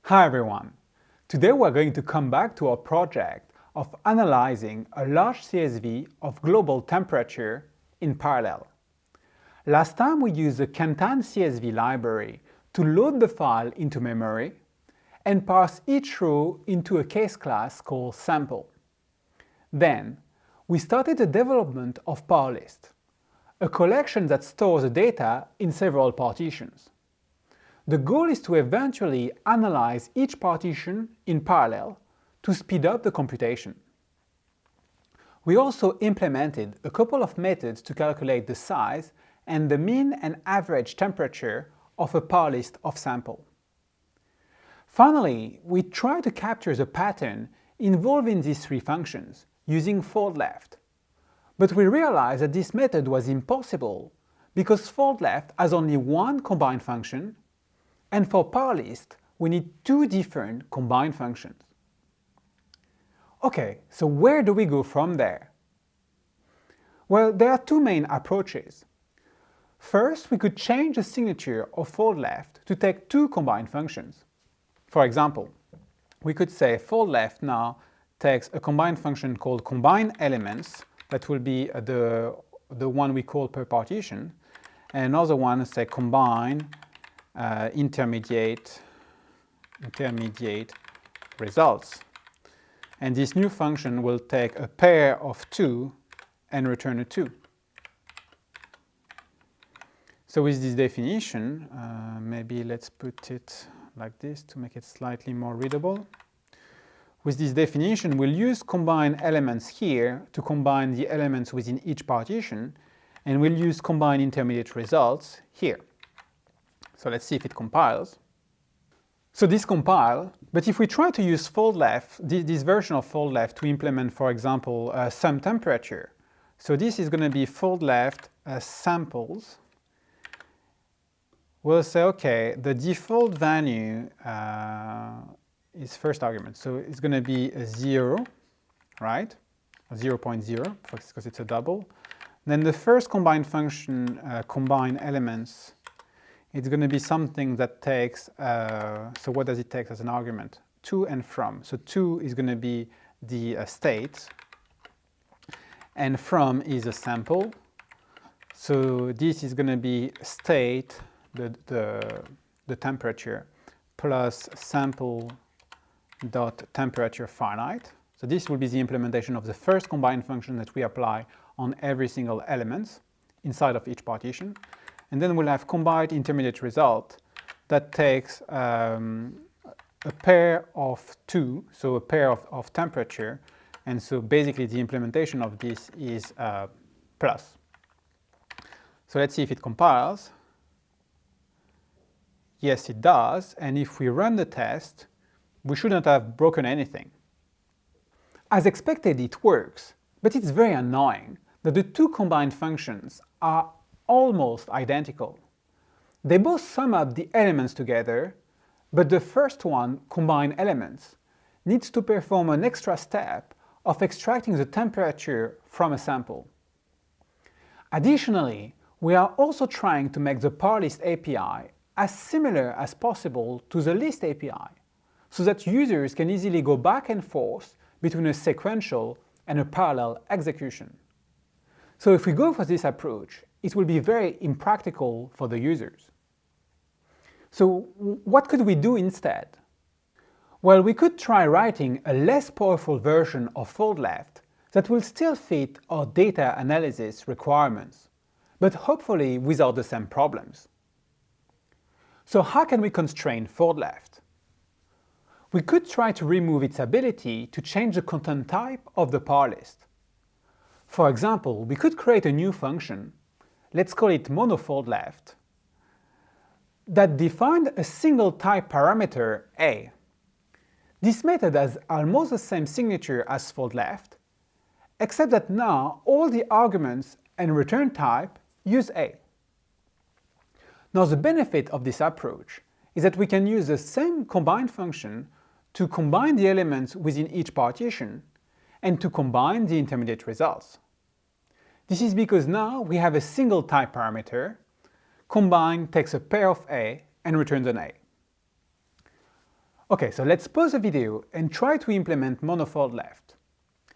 Hi everyone! Today we're going to come back to our project of analyzing a large CSV of global temperature in parallel. Last time we used the Cantan CSV library to load the file into memory and parse each row into a case class called sample. Then, we started the development of ParList, a collection that stores the data in several partitions. The goal is to eventually analyze each partition in parallel to speed up the computation. We also implemented a couple of methods to calculate the size and the mean and average temperature of a ParList of sample. Finally, we tried to capture the pattern involving these three functions using fold left. But we realized that this method was impossible because fold left has only one combined function, and for ParList, we need two different combined functions. Okay, so where do we go from there? Well, there are two main approaches. First, we could change the signature of fold left to take two combined functions. For example, we could say fold left now takes a combined function called combine elements, that will be the one we call per partition, and another one say combine intermediate results. And this new function will take a pair of 2 and return a 2. So with this definition, maybe let's put it like this to make it slightly more readable. With this definition, we'll use combine elements here to combine the elements within each partition, and we'll use combine intermediate results here. So let's see if it compiles. So this compiles, but if we try to use fold left, this version of fold left to implement, for example, some temperature. So this is going to be fold left samples. We'll say, okay, the default value is first argument. So it's going to be a 0, right? 0.0, because it's a double. Then the first combined function, combine elements, it's going to be something that takes, so what does it take as an argument? To and from. So to is going to be the state, and from is a sample. So this is going to be state, the temperature, plus sample dot temperature finite. So this will be the implementation of the first combined function that we apply on every single element inside of each partition. And then we'll have combined intermediate result that takes a pair of 2, so a pair of temperature, and so basically the implementation of this is plus. So let's see if it compiles. Yes, it does, and if we run the test, we shouldn't have broken anything. As expected, it works, but it's very annoying that the two combined functions are almost identical. They both sum up the elements together, but the first one, combine elements, needs to perform an extra step of extracting the temperature from a sample. Additionally, we are also trying to make the ParList API as similar as possible to the list API, so that users can easily go back and forth between a sequential and a parallel execution. So if we go for this approach, it will be very impractical for the users. So what could we do instead? Well, we could try writing a less powerful version of fold left that will still fit our data analysis requirements, but hopefully without the same problems. So how can we constrain fold left? We could try to remove its ability to change the content type of the ParList. For example, we could create a new function, let's call it monofold left, that defined a single type parameter A. This method has almost the same signature as fold left, except that now all the arguments and return type use A. Now the benefit of this approach is that we can use the same combine function to combine the elements within each partition and to combine the intermediate results. This is because now we have a single type parameter. Combine takes a pair of A and returns an A. Okay, so let's pause the video and try to implement monofold left.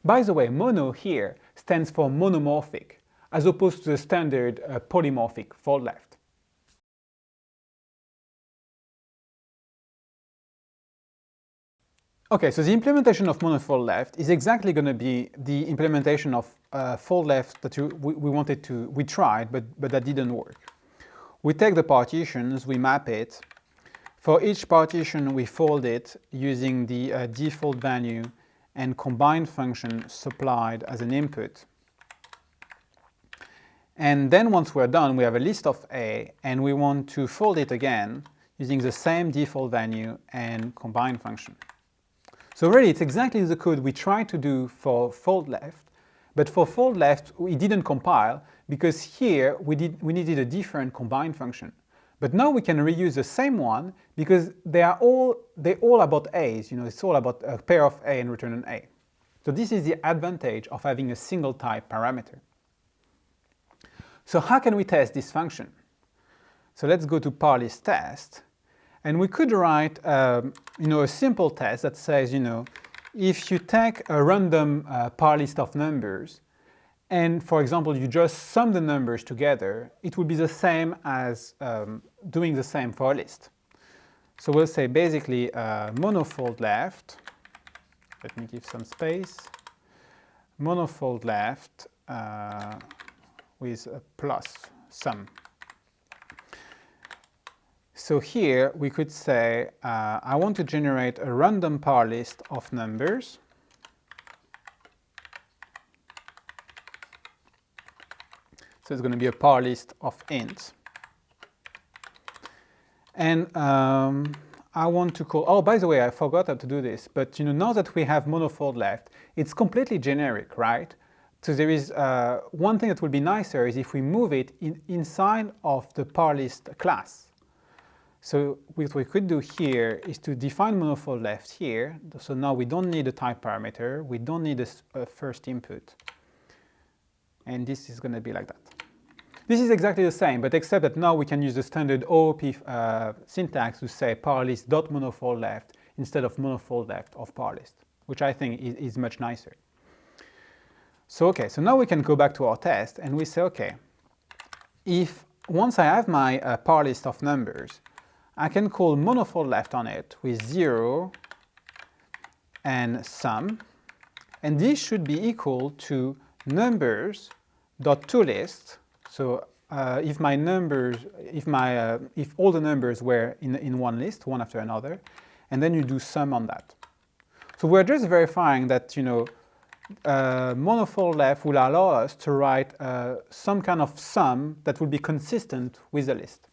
By the way, mono here stands for monomorphic, as opposed to the standard polymorphic fold left. Okay, so the implementation of monofold left is exactly going to be the implementation of fold left that we tried, but that didn't work. We take the partitions, we map it. For each partition, we fold it using the default value and combine function supplied as an input. And then once we're done, we have a list of A, and we want to fold it again using the same default value and combine function. So really, it's exactly the code we tried to do for fold left, but for fold left, it didn't compile because here we needed a different combine function. But now we can reuse the same one because they're all about A's. It's all about a pair of A and return an A. So this is the advantage of having a single type parameter. So how can we test this function? So let's go to parlist test, and we could write a simple test that says, if you take a random parlist of numbers, and for example you just sum the numbers together, it would be the same as doing the same for a list. So we'll say basically monofold left, let me give some space, monofold left with a plus sum. So here we could say I want to generate a random parlist of numbers. So it's going to be a parlist of ints. And I want to call, oh, by the way, I forgot how to do this, but now that we have monofold left, it's completely generic, right? So there is one thing that would be nicer is if we move it inside of the parlist class. So what we could do here is to define monofold left here. So now we don't need a type parameter, we don't need a first input. And this is going to be like that. This is exactly the same, but except that now we can use the standard OOP syntax to say parlist.monofold left instead of monofold left of parlist, which I think is much nicer. So okay, so now we can go back to our test and we say, okay, if once I have my parlist of numbers, I can call monofold left on it with 0 and sum, and this should be equal to numbers.toList. So if all the numbers were in one list, one after another, and then you do sum on that. So we're just verifying that monofold left will allow us to write some kind of sum that will be consistent with the list.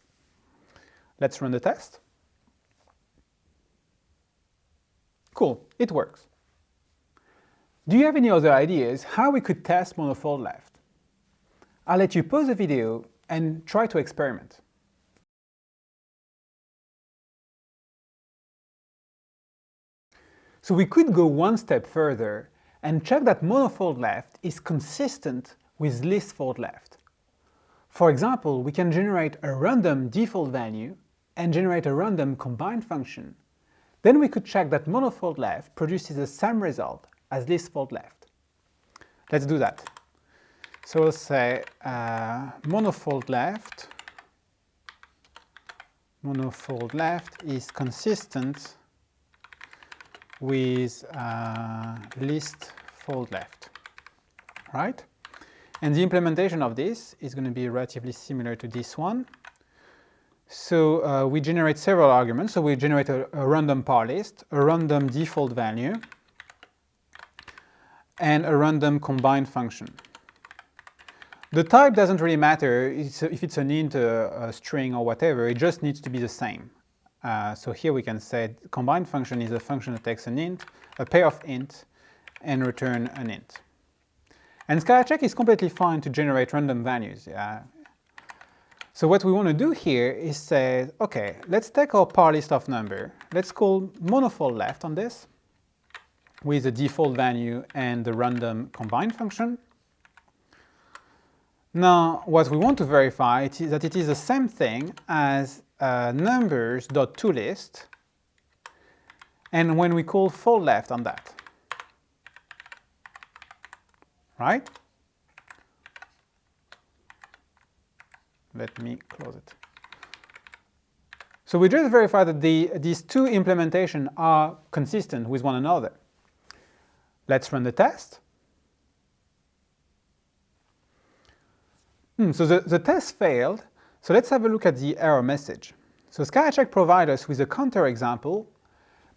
Let's run the test. Cool, it works. Do you have any other ideas how we could test monofold left? I'll let you pause the video and try to experiment. So we could go one step further and check that monofold left is consistent with list fold left. For example, we can generate a random default value and generate a random combine function. Then we could check that monofold left produces the same result as list fold left. Let's do that. So we'll say monofold left is consistent with list fold left, right? And the implementation of this is going to be relatively similar to this one. So we generate several arguments. So we generate a random parlist, a random default value, and a random combine function. The type doesn't really matter if it's an int, a string, or whatever. It just needs to be the same. So here we can say combine function is a function that takes an int, a pair of int, and return an int. And SkyCheck is completely fine to generate random values. So what we want to do here is say, okay, let's take our parlist of number. Let's call monofold left on this with the default value and the random combine function. Now, what we want to verify is that it is the same thing as numbers.toList and when we call fold left on that, right? Let me close it. So we just verify that these two implementations are consistent with one another. Let's run the test. So the test failed, so let's have a look at the error message. So SkyCheck provides us with a counterexample,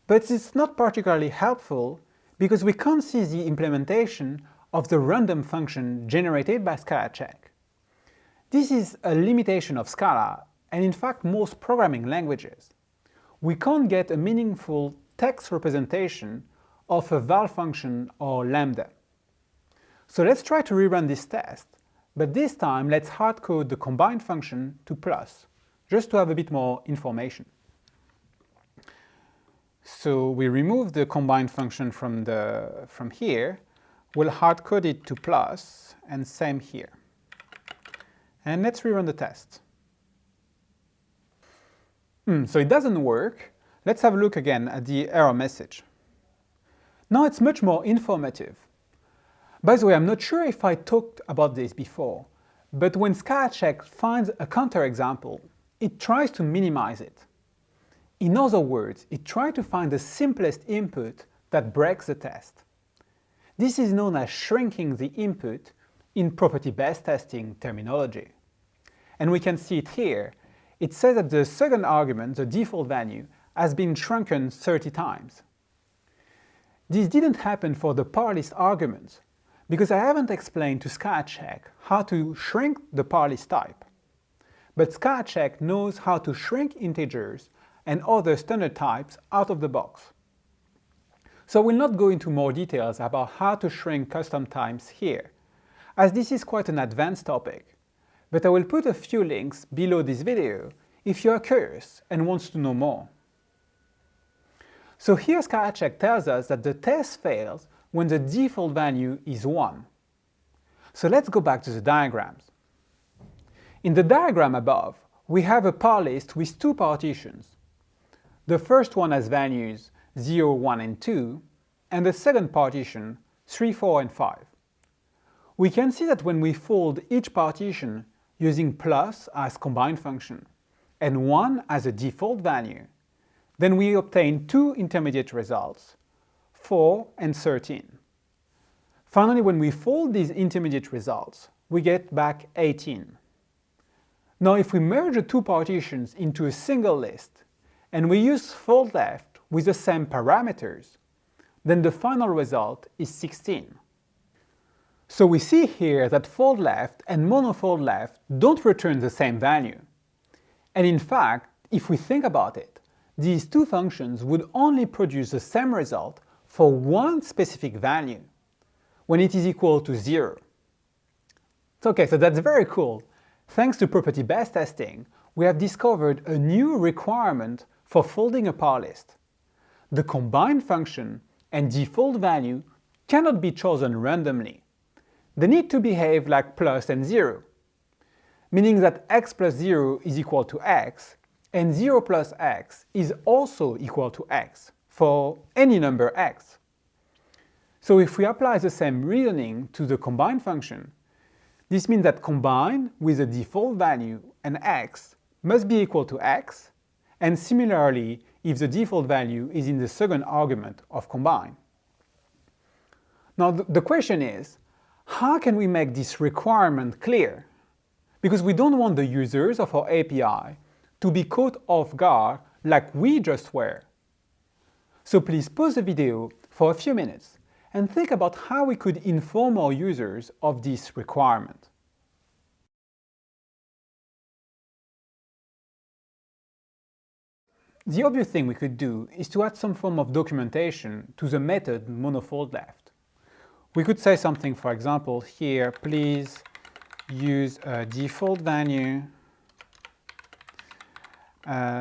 but it's not particularly helpful because we can't see the implementation of the random function generated by SkyCheck. This is a limitation of Scala, and in fact most programming languages. We can't get a meaningful text representation of a val function or lambda. So let's try to rerun this test, but this time let's hardcode the combine function to plus, just to have a bit more information. So we remove the combine function from here, we'll hardcode it to plus, and same here. And let's rerun the test. So it doesn't work. Let's have a look again at the error message. Now it's much more informative. By the way, I'm not sure if I talked about this before, but when SkyCheck finds a counterexample, it tries to minimize it. In other words, it tries to find the simplest input that breaks the test. This is known as shrinking the input in property-based testing terminology. And we can see it here. It says that the second argument, the default value, has been shrunken 30 times. This didn't happen for the parlist arguments, because I haven't explained to SkyCheck how to shrink the parlist type. But SkyCheck knows how to shrink integers and other standard types out of the box. So we'll not go into more details about how to shrink custom types here, as this is quite an advanced topic, but I will put a few links below this video if you are curious and wants to know more. So here SkyCheck tells us that the test fails when the default value is 1. So let's go back to the diagrams. In the diagram above, we have a parlist with two partitions. The first one has values 0, 1, and 2, and the second partition 3, 4, and 5. We can see that when we fold each partition using plus as combine function and 1 as a default value, then we obtain two intermediate results, 4 and 13. Finally, when we fold these intermediate results, we get back 18. Now if we merge the two partitions into a single list and we use fold left with the same parameters, then the final result is 16. So we see here that fold left and monofold left don't return the same value. And in fact, if we think about it, these two functions would only produce the same result for one specific value, when it is equal to 0. Okay, so that's very cool. Thanks to property-based testing, we have discovered a new requirement for folding a parlist. The combine function and default value cannot be chosen randomly. They need to behave like plus and 0, meaning that x plus 0 is equal to x, and 0 plus x is also equal to x for any number x. So if we apply the same reasoning to the combine function, this means that combine with a default value and x must be equal to x, and similarly if the default value is in the second argument of combine. Now the question is, how can we make this requirement clear? Because we don't want the users of our API to be caught off guard like we just were. So please pause the video for a few minutes and think about how we could inform our users of this requirement. The obvious thing we could do is to add some form of documentation to the method monofold left. We could say something, for example, here, please use a default value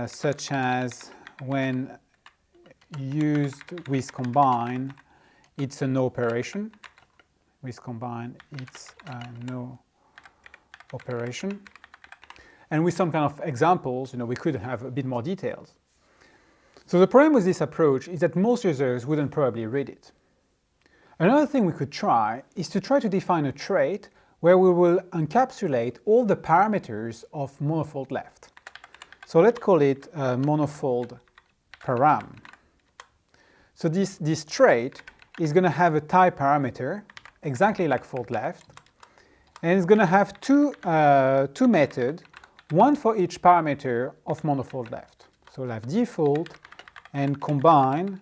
such as when used with combine, it's a no operation. With combine, it's a no operation. And with some kind of examples, we could have a bit more details. So the problem with this approach is that most users wouldn't probably read it. Another thing we could try is to try to define a trait where we will encapsulate all the parameters of monofold left. So let's call it monofold param. So this trait is going to have a type parameter, exactly like fold left, and it's going to have two methods, one for each parameter of monofold left. So we'll have default and combine,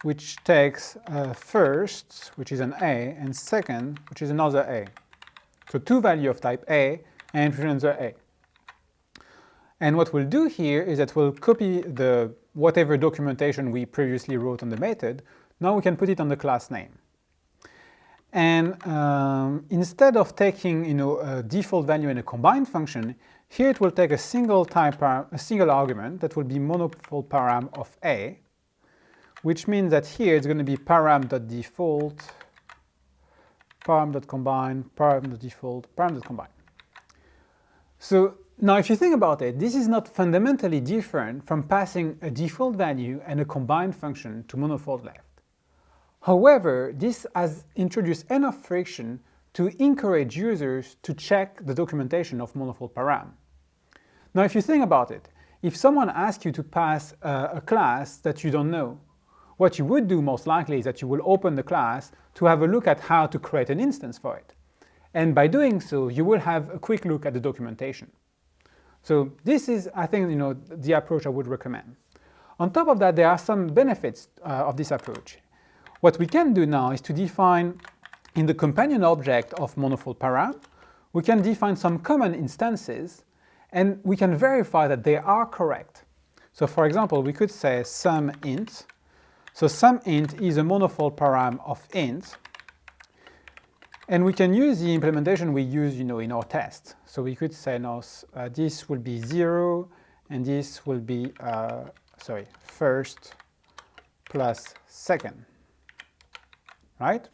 which takes first, which is an A, and second, which is another A. So two values of type A and another A. And what we'll do here is that we'll copy the whatever documentation we previously wrote on the method. Now we can put it on the class name. And instead of taking a default value in a combine function, here it will take a single argument that will be monofold param of A, which means that here it's going to be param.default, param.combine, param.default, param.combine. So now if you think about it, this is not fundamentally different from passing a default value and a combine function to monofold left. However, this has introduced enough friction to encourage users to check the documentation of monofold param. Now if you think about it, if someone asks you to pass a class that you don't know, what you would do most likely is that you will open the class to have a look at how to create an instance for it. And by doing so, you will have a quick look at the documentation. So this is, I think, the approach I would recommend. On top of that, there are some benefits of this approach. What we can do now is to define in the companion object of monofold param, we can define some common instances and we can verify that they are correct. So for example, we could say sum int. So sum int is a monofold param of int. And we can use the implementation we use in our test. So we could say now this will be 0 and this will be first plus second. Right?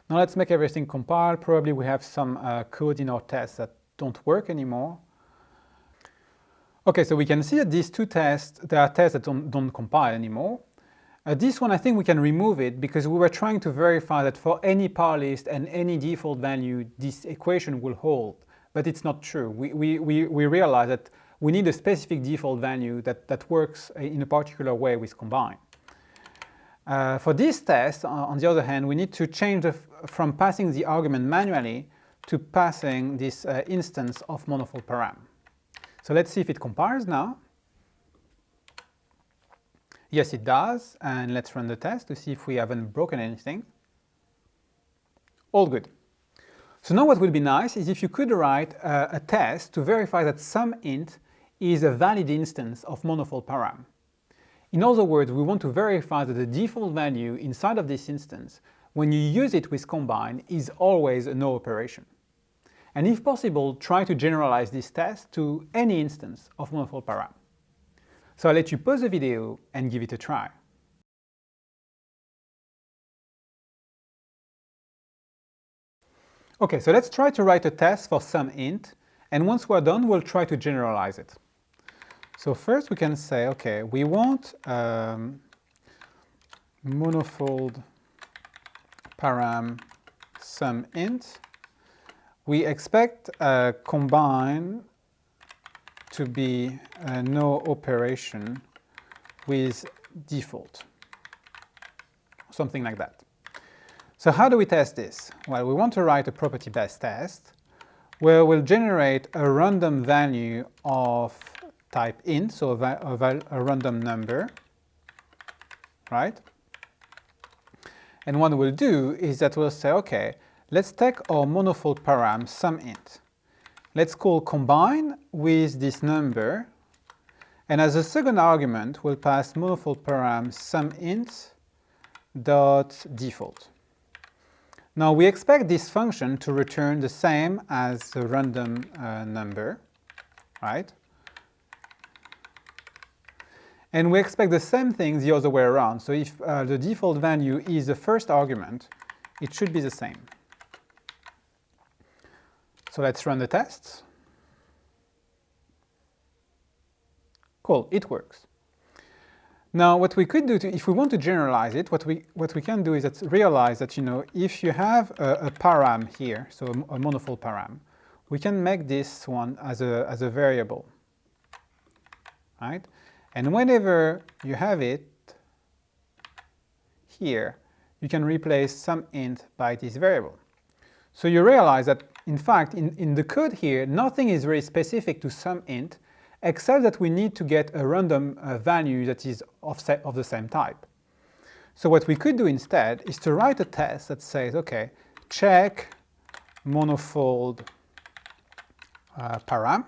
Now let's make everything compile. Probably we have some code in our tests that don't work anymore. Okay, so we can see that these two tests, there are tests that don't compile anymore. This one, I think we can remove it because we were trying to verify that for any power list and any default value, this equation will hold. But it's not true. We realize that we need a specific default value that works in a particular way with combine. For this test, on the other hand, we need to change from passing the argument manually to passing this instance of monofold param. So let's see if it compiles now. Yes, it does, and let's run the test to see if we haven't broken anything. All good. So now what would be nice is if you could write a test to verify that sum int is a valid instance of monofold param. In other words, we want to verify that the default value inside of this instance, when you use it with combine, is always a no operation. And if possible, try to generalize this test to any instance of monofold param. So I'll let you pause the video and give it a try. Okay, so let's try to write a test for sum int, and once we're done, we'll try to generalize it. So first we can say, okay, we want monofold param sum int. We expect combine to be no operation with default, something like that. So how do we test this? Well, we want to write a property-based test where we'll generate a random value of type int, so a random number, right? And what we'll do is that we'll say, okay, let's take our monofold param sum int. Let's call combine with this number, and as a second argument, we'll pass monofold param sum int dot default. Now we expect this function to return the same as the random number, right? And we expect the same thing the other way around. So if the default value is the first argument, it should be the same. So let's run the tests. Cool, it works. Now, what we could do, if we want to generalize it, what we can do is realize that, if you have a param here, so a monofold param, we can make this one as a variable, right? And whenever you have it here, you can replace some int by this variable. So you realize that, in fact, in the code here, nothing is very specific to some int, except that we need to get a random value that is of the same type. So what we could do instead is to write a test that says, okay, check monofold param,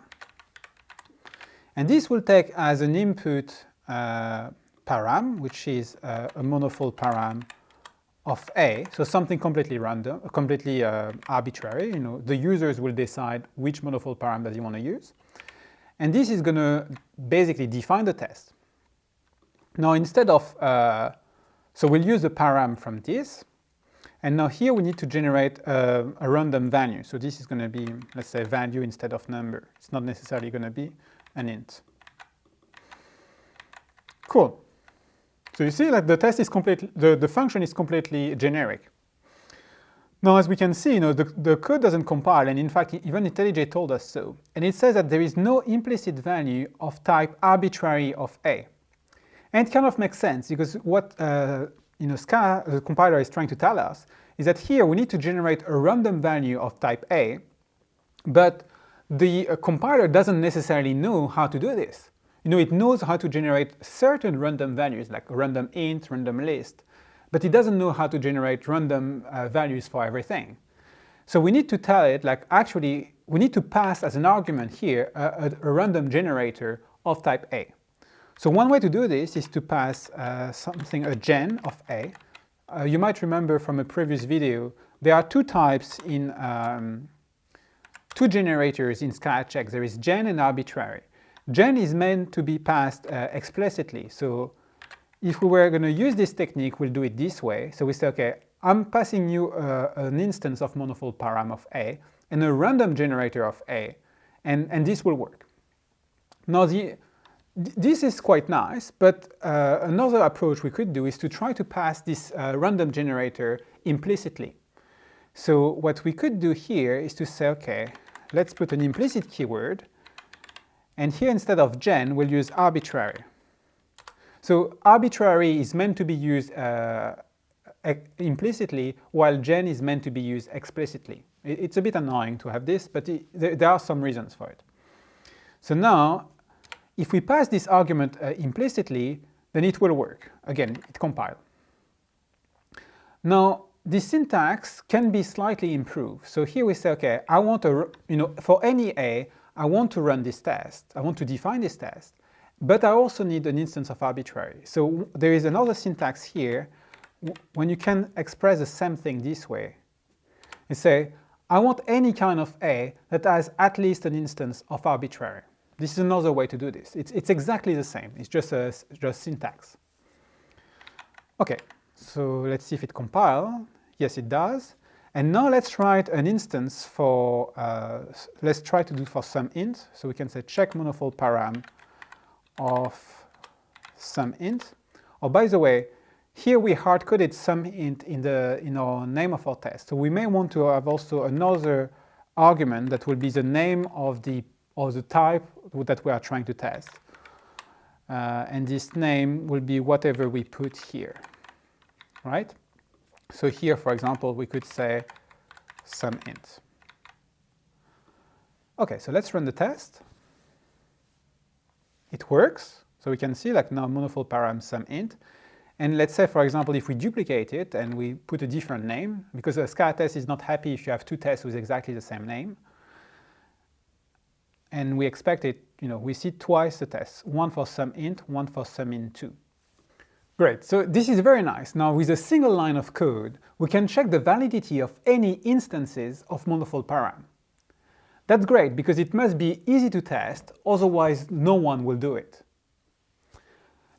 and this will take as an input param, which is a monofold param of A, so something completely random, completely arbitrary. The users will decide which monofold param that you want to use. And this is going to basically define the test. Now, instead of, so we'll use the param from this. And now here we need to generate a random value. So this is going to be, let's say, value instead of number. It's not necessarily going to be an int. Cool. So you see, like, the test is completely, the function is completely generic. Now, as we can see, the code doesn't compile, and in fact, even IntelliJ told us so. And it says that there is no implicit value of type arbitrary of A. And it kind of makes sense, because what Ska, the compiler, is trying to tell us is that here we need to generate a random value of type A, but the compiler doesn't necessarily know how to do this. It knows how to generate certain random values, like random int, random list, but it doesn't know how to generate random values for everything. So we need to tell it, like, actually, we need to pass as an argument here a random generator of type A. So one way to do this is to pass a gen of A. You might remember from a previous video, there are two types in, two generators in SkyCheck. There is gen and arbitrary. Gen is meant to be passed explicitly. So if we were going to use this technique, we'll do it this way. So we say, okay, I'm passing you an instance of monofold param of A and a random generator of A, and this will work. Now, this is quite nice, but another approach we could do is to try to pass this random generator implicitly. So what we could do here is to say, okay, let's put an implicit keyword, and here instead of gen, we'll use arbitrary. So arbitrary is meant to be used implicitly, while gen is meant to be used explicitly. It's a bit annoying to have this, but there are some reasons for it. So now, if we pass this argument implicitly, then it will work. Again, it compiles. Now, the syntax can be slightly improved. So here we say, okay, I want to, for any A, I want to run this test. I want to define this test. But I also need an instance of arbitrary. So there is another syntax here when you can express the same thing this way. You say, I want any kind of A that has at least an instance of arbitrary. This is another way to do this. It's exactly the same. It's just syntax. Okay, so let's see if it compiles. Yes, it does. And now let's write an instance for, let's try to do for some int. So we can say check monofold param of some int. Oh, by the way, here we hard-coded some int in our name of our test. So we may want to have also another argument that will be the name of the type that we are trying to test. And this name will be whatever we put here, right? So here, for example, we could say some int. Okay, so let's run the test. It works. So we can see, like, now monofold param some int. And let's say, for example, if we duplicate it and we put a different name, because a SCA test is not happy if you have two tests with exactly the same name. And we expect it, we see twice the tests, one for some int, one for some int2. Great, so this is very nice. Now, with a single line of code, we can check the validity of any instances of monofold param. That's great, because it must be easy to test, otherwise no one will do it.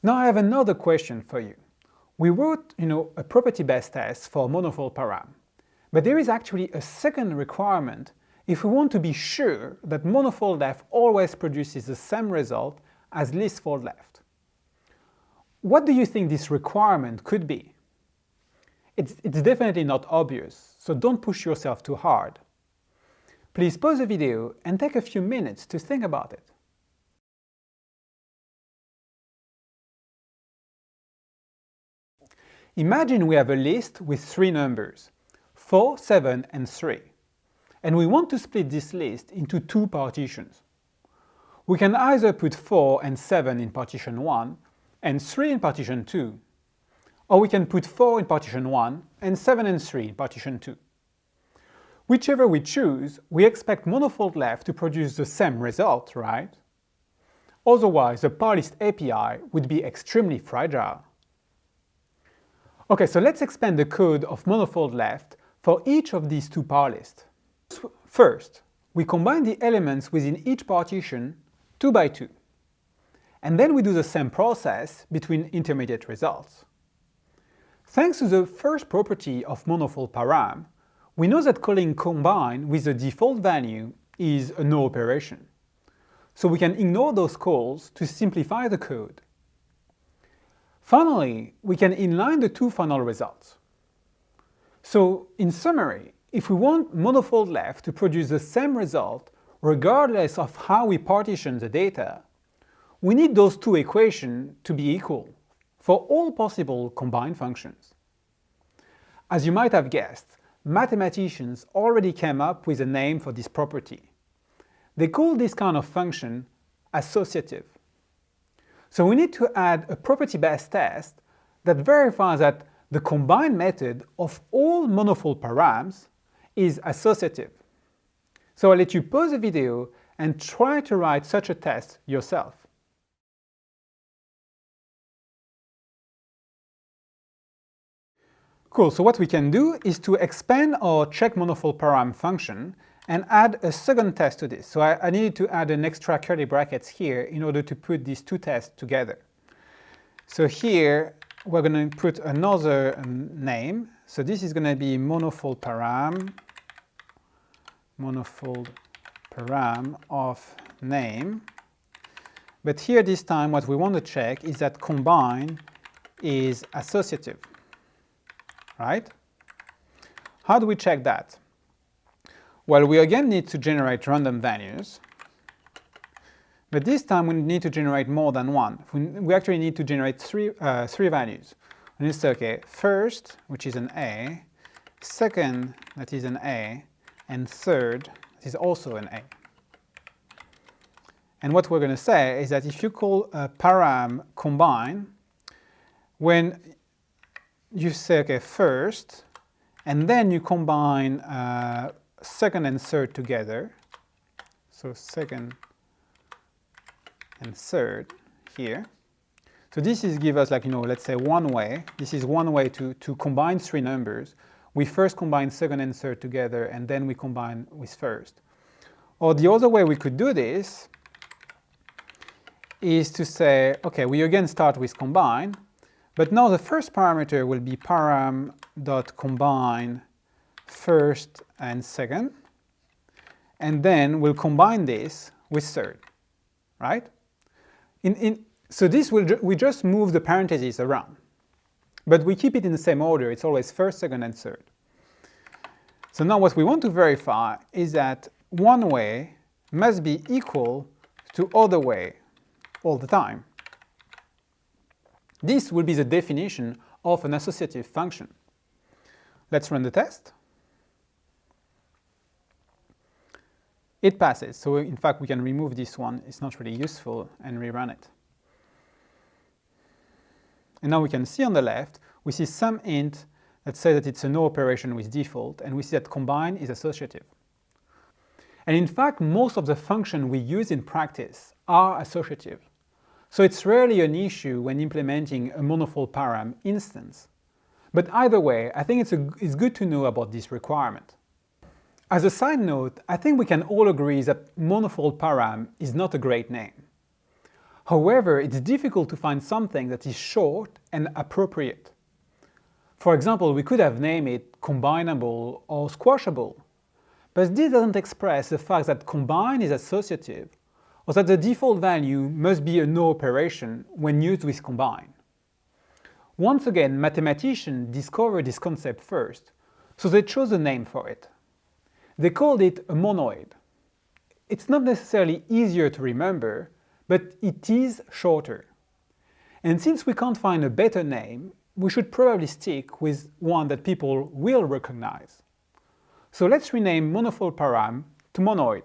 Now I have another question for you. We wrote, a property-based test for monofold param, but there is actually a second requirement if we want to be sure that monofold left always produces the same result as list fold left. what do you think this requirement could be? It's definitely not obvious, so don't push yourself too hard. Please pause the video and take a few minutes to think about it. Imagine we have a list with three numbers, 4, 7, and 3, and we want to split this list into two partitions. We can either put 4 and 7 in partition 1 and 3 in partition 2, or we can put 4 in partition 1 and 7 and 3 in partition 2. Whichever we choose, we expect monofold left to produce the same result, right? Otherwise, the parlist API would be extremely fragile. Okay, so let's expand the code of monofold left for each of these two parlists. First, we combine the elements within each partition 2 by 2. And then we do the same process between intermediate results. Thanks to the first property of monofold param, we know that calling combine with the default value is a no operation. So we can ignore those calls to simplify the code. Finally, we can inline the two final results. So, in summary, if we want monofold left to produce the same result regardless of how we partition the data, we need those two equations to be equal for all possible combined functions. As you might have guessed, mathematicians already came up with a name for this property. They call this kind of function associative. So we need to add a property-based test that verifies that the combined method of all monofold params is associative. So I'll let you pause the video and try to write such a test yourself. Cool, so what we can do is to expand our check monofold param function and add a second test to this. So I needed to add an extra curly brackets here in order to put these two tests together. So here we're going to put another name. So this is going to be monofold param of name. But here this time what we want to check is that combine is associative. Right? How do we check that? Well, we again need to generate random values, but this time we need to generate more than one. We actually need to generate three values. We need to say, okay, first, which is an A, second, that is an A, and third, that is also an A. And what we're going to say is that if you call a param combine, when you say, okay, first, and then you combine second and third together. So second and third here. So this is give us like, let's say one way. This is one way to combine three numbers. We first combine second and third together, and then we combine with first. Or the other way we could do this is to say, okay, we again start with combine, but now the first parameter will be param.combine first and second, and then we'll combine this with third, right? So this we just move the parentheses around, but we keep it in the same order. It's always first, second, and third. So now what we want to verify is that one way must be equal to other way all the time. This will be the definition of an associative function. Let's run the test. It passes, so in fact we can remove this one. It's not really useful, and rerun it. And now we can see on the left, we see some int that says that it's a no operation with default, and we see that combine is associative. And in fact, most of the functions we use in practice are associative. So it's rarely an issue when implementing a monofold param instance. But either way, I think it's good to know about this requirement. As a side note, I think we can all agree that monofold param is not a great name. However, it's difficult to find something that is short and appropriate. For example, we could have named it combinable or squashable, but this doesn't express the fact that combine is associative, or that the default value must be a no operation when used with combine. Once again, mathematicians discovered this concept first, so they chose a name for it. They called it a monoid. It's not necessarily easier to remember, but it is shorter. And since we can't find a better name, we should probably stick with one that people will recognize. So let's rename monofold param to monoid.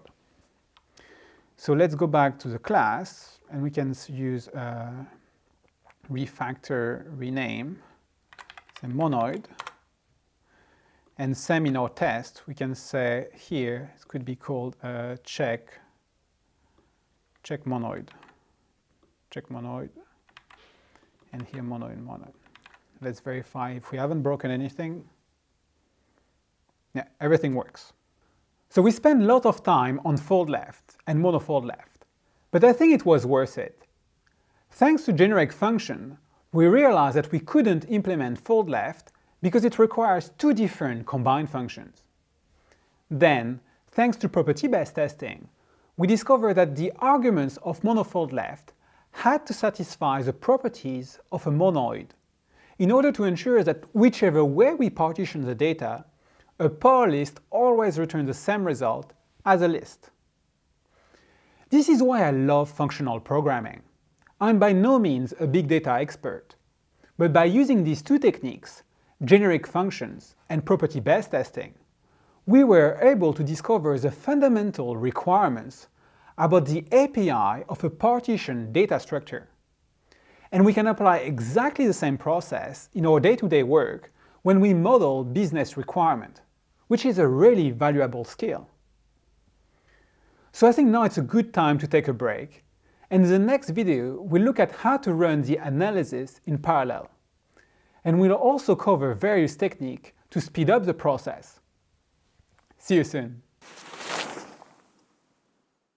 So let's go back to the class, and we can use refactor rename, say monoid. And same in our test, we can say here, it could be called check monoid, and here monoid. Let's verify if we haven't broken anything. Yeah, everything works. So we spent a lot of time on fold left and monofold left, but I think it was worth it. Thanks to generic function, we realized that we couldn't implement fold left because it requires two different combined functions. Then, thanks to property-based testing, we discovered that the arguments of monofold left had to satisfy the properties of a monoid in order to ensure that whichever way we partition the data, a power list always returns the same result as a list. This is why I love functional programming. I'm by no means a big data expert, but by using these two techniques, generic functions and property-based testing, we were able to discover the fundamental requirements about the API of a partitioned data structure. And we can apply exactly the same process in our day-to-day work when we model business requirement, which is a really valuable skill. So I think now it's a good time to take a break, and in the next video we'll look at how to run the analysis in parallel. And we'll also cover various techniques to speed up the process. See you soon.